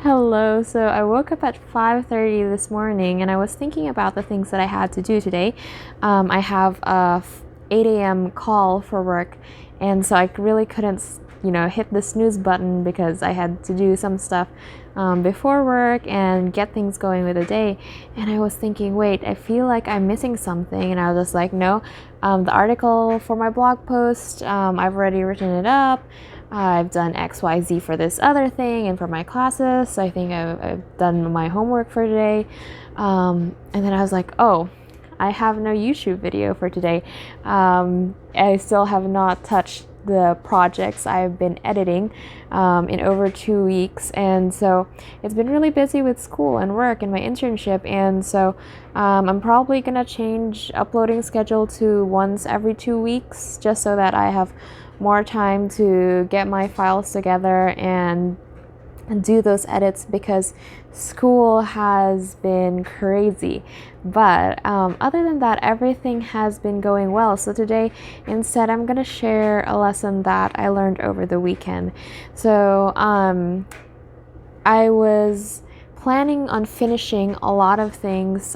Hello. So I woke up at 5:30 this morning and I was thinking about the things that I had to do today. I have a 8 a.m. call for work, and so I really couldn't, hit the snooze button because I had to do some stuff before work and get things going with the day. And I was thinking, wait, I feel like I'm missing something. And I was just like, no, the article for my blog post, I've already written it up. I've done XYZ for this other thing and for my classes. So I think I've done my homework for today. And then I was like, oh, I have no YouTube video for today. I still have not touched the projects I've been editing in over 2 weeks. And so it's been really busy with school and work and my internship. And so I'm probably going to change uploading schedule to once every 2 weeks just so that I have more time to get my files together and do those edits because school has been crazy. But other than that, everything has been going well. So today, instead, I'm going to share a lesson that I learned over the weekend. So I was planning on finishing a lot of things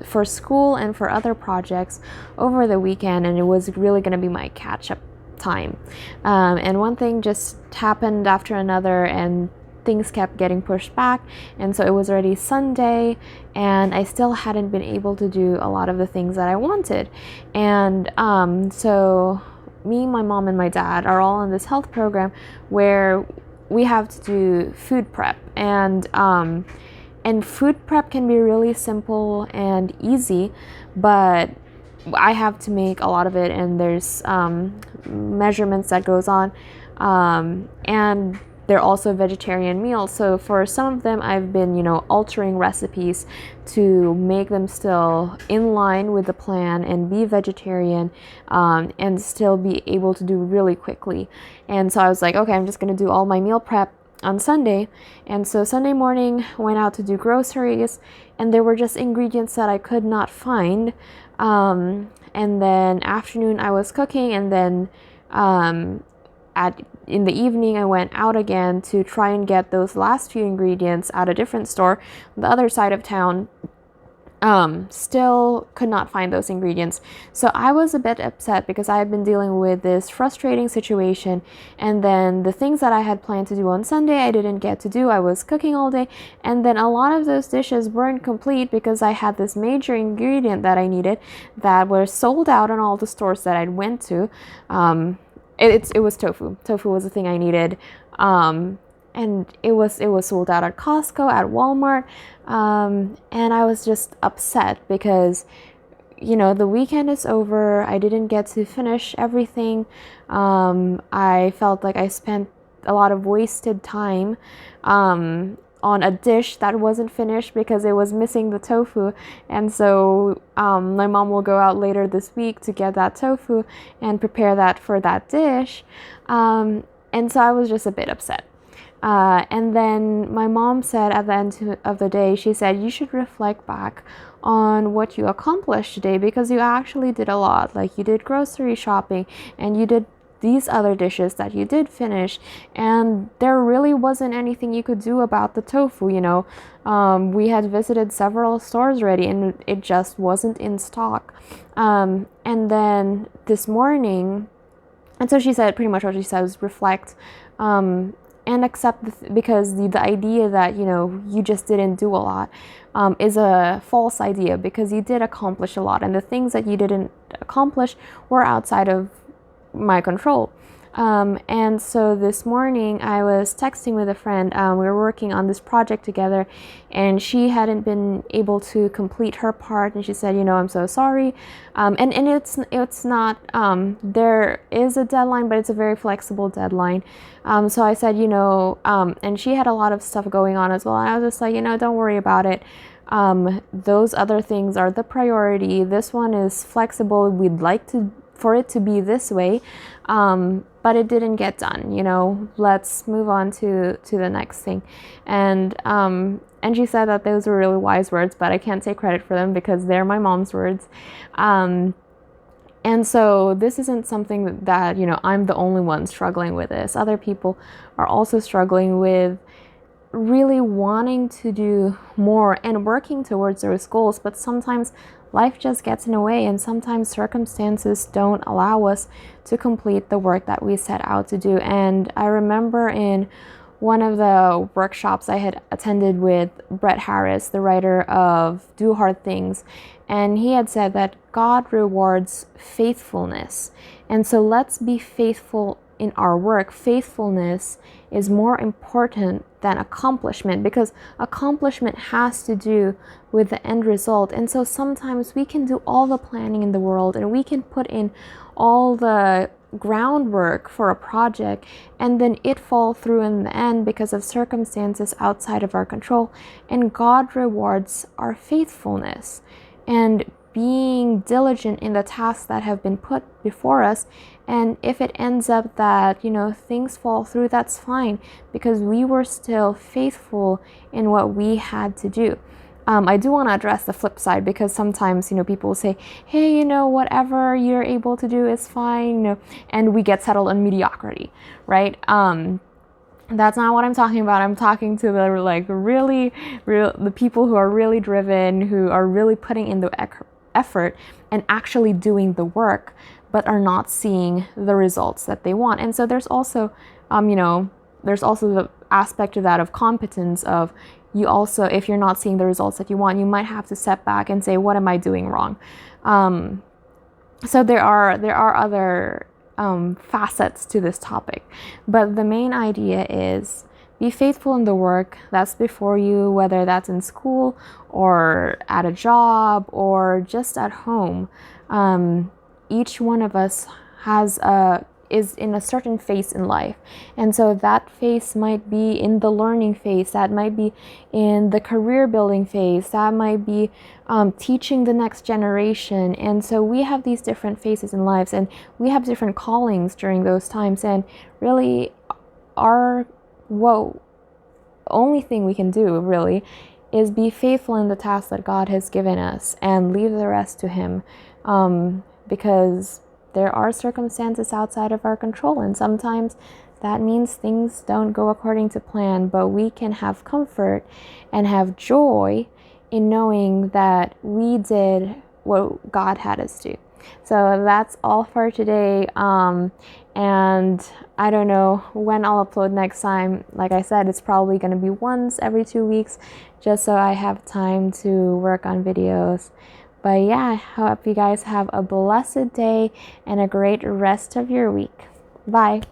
for school and for other projects over the weekend, and it was really going to be my catch-up time. And one thing just happened after another, and things kept getting pushed back, and so it was already Sunday and I still hadn't been able to do a lot of the things that I wanted. And so me, my mom, and my dad are all in this health program where we have to do food prep, and food prep can be really simple and easy, but I have to make a lot of it, and there's measurements that goes on, and they're also vegetarian meals. So for some of them, I've been, altering recipes to make them still in line with the plan and be vegetarian, and still be able to do really quickly. And so I was like, okay, I'm just gonna do all my meal prep on Sunday. And so Sunday morning, went out to do groceries, and there were just ingredients that I could not find. And then afternoon I was cooking, and then in the evening I went out again to try and get those last few ingredients at a different store on the other side of town. Still could not find those ingredients. So I was a bit upset because I had been dealing with this frustrating situation, and then the things that I had planned to do on Sunday I didn't get to do. I was cooking all day, and then a lot of those dishes weren't complete because I had this major ingredient that I needed that was sold out in all the stores that I went to. It was tofu. Tofu was the thing I needed. And it was sold out at Costco, at Walmart, and I was just upset because, the weekend is over. I didn't get to finish everything. I felt like I spent a lot of wasted time on a dish that wasn't finished because it was missing the tofu. And so my mom will go out later this week to get that tofu and prepare that for that dish. And so I was just a bit upset. And then my mom said at the end of the day, she said, you should reflect back on what you accomplished today because you actually did a lot. Like, you did grocery shopping and you did these other dishes that you did finish, and there really wasn't anything you could do about the tofu. We had visited several stores already and it just wasn't in stock. And then this morning, and so she said, pretty much what she said was reflect, and accept because the idea that you just didn't do a lot is a false idea, because you did accomplish a lot, and the things that you didn't accomplish were outside of my control. And so this morning I was texting with a friend. We were working on this project together, and she hadn't been able to complete her part, and she said, I'm so sorry. And it's not, there is a deadline, but it's a very flexible deadline. So I said, and she had a lot of stuff going on as well. And I was just like, don't worry about it. Those other things are the priority. This one is flexible. We'd like for it to be this way, but it didn't get done. Let's move on to the next thing. And she said that those were really wise words, but I can't take credit for them because they're my mom's words. And so this isn't something that I'm the only one struggling with this. Other people are also struggling with really wanting to do more and working towards those goals, but sometimes life just gets in the way, and sometimes circumstances don't allow us to complete the work that we set out to do. And I remember in one of the workshops I had attended with Brett Harris, the writer of Do Hard Things, and he had said that God rewards faithfulness. And so let's be faithful in our work. Faithfulness is more important than accomplishment, because accomplishment has to do with the end result. And so sometimes we can do all the planning in the world and we can put in all the groundwork for a project, and then it fall through in the end because of circumstances outside of our control. And God rewards our faithfulness and being diligent in the tasks that have been put before us. And if it ends up that, things fall through, that's fine, because we were still faithful in what we had to do. I do want to address the flip side, because sometimes, people will say, hey, whatever you're able to do is fine, and we get settled on mediocrity, right? That's not what I'm talking about. I'm talking to the people who are really driven, who are really putting in the effort and actually doing the work, but are not seeing the results that they want. And so there's also, there's also the aspect of that of competence of, you also, if you're not seeing the results that you want, you might have to step back and say, what am I doing wrong? So there are other facets to this topic, but the main idea is be faithful in the work that's before you, whether that's in school or at a job or just at home. Each one of us is in a certain phase in life. And so that phase might be in the learning phase, that might be in the career building phase, that might be teaching the next generation. And so we have these different phases in lives, and we have different callings during those times. And really only thing we can do really is be faithful in the task that God has given us and leave the rest to Him, because there are circumstances outside of our control, and sometimes that means things don't go according to plan, but we can have comfort and have joy in knowing that we did what God had us do. So that's all for today. And I don't know when I'll upload next time. Like I said, it's probably going to be once every 2 weeks, just so I have time to work on videos. But yeah, I hope you guys have a blessed day and a great rest of your week. Bye.